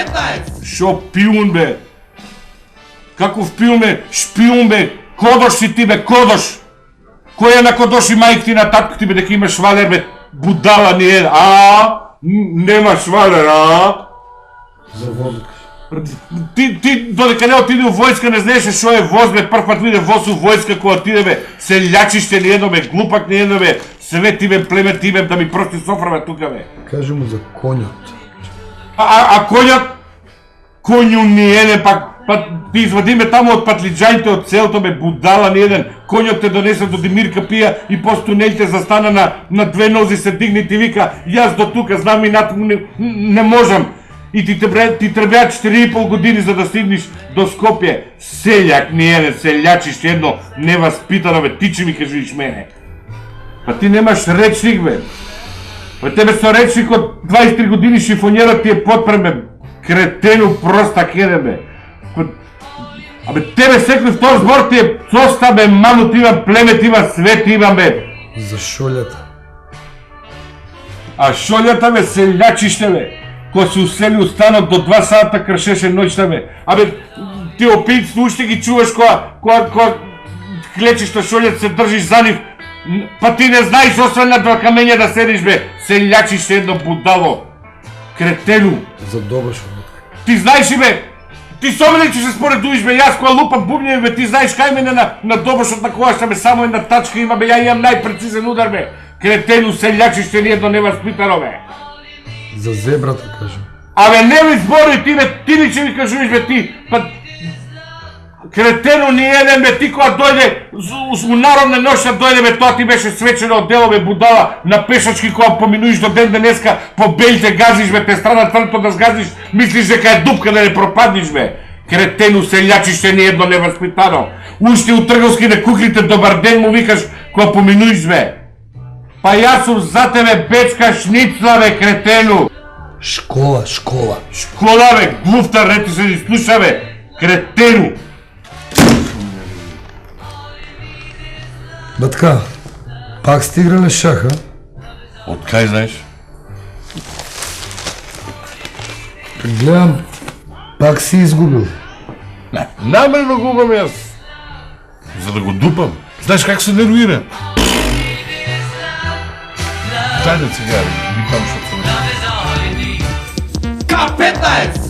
K15! Шо пиун бе? Каков пиун бе? Шпиун бе? Кодош си ти бе, кодош! Кој е на кодош и мајк ти на татко ти бе дека имаш швалер бе? Будала ни е, Нема швалер, За возок. Ти додека не отиде у војска не знаеше шо е воз бе, прв пат виде воз у војска кој отиде бе, селјачиште ни едно бе, глупак ни едно бе, свет име, племе име, да ми прости софра бе тука бе. Кажи му за конјот. А конјот? Конју ни еден, па ти извадиме таму од патлиџаните од селото бе, будала ни еден, конјот те донесе до Димирка пија и пост тунелите застана на две нози се дигни ти вика, јас до тука знам и натаму не можам. И ти требеа 4,5 години за да стигнеш до Скопје. Селјак ни еден, селјачиште едно неваспитано бе, ти че ми кажиш мене. Па ти немаш речник бе. Па тебе со речник од 23 години шифонјерот ти е потпрем бе. Кретену простак еден бе. Абе тебе секој втор збор ти е соста бе, маму ти имам, племе ти имам, свет имам бе. За шолјата. А шолјата бе, селјачиште бе. Кој се усели у станот до 2 сата кршеше ноќта бе. Абе, ти опици уште ги чуваш која клечиш на шолјат се држиш за нив. Па ти не знаеш освен на два камења да седиш бе. Селјачиште едно будало. Кретену. За добаш. Ти знаеш и бе, ти со мене ќе се споредуваш бе, јас која лупам бубњеви бе, ти знаеш кај мене на добошот на којашта бе, само една тачка има бе, ја имам најпрецизен удар бе. Кретену, селјачиште ни едно неваспитано бе. За зебрата кажам. Абе не ми збори ти бе, ти ли че ми кажуваш бе ти, па кретену ни еден бе, ти која дојде у народна ноќта дојде бе, тоа ти беше свечено од дело бе, будала на пешачки која поминуиш до ден денеска, по белите газиш бе, те страна тврто да сгазиш, мислиш дека е дупка да не пропадниш бе. Кретену, селјачиште ни едно неваспитано. Уште у трговски на куклите добар ден му викаш која поминуиш бе. Па јас сум за тебе бечка шницла бе, кретену. Школа. Школа бе, глуфтар, не ти се ни слуша бе, кретену. Батка, пак сте играле шаха? Од кај знаеш? Гледам, пак си изгубил. Не, намерно губам јас. За да го дупам. Знаеш как се нервира? Дајде цигари, ви пам што се... K15!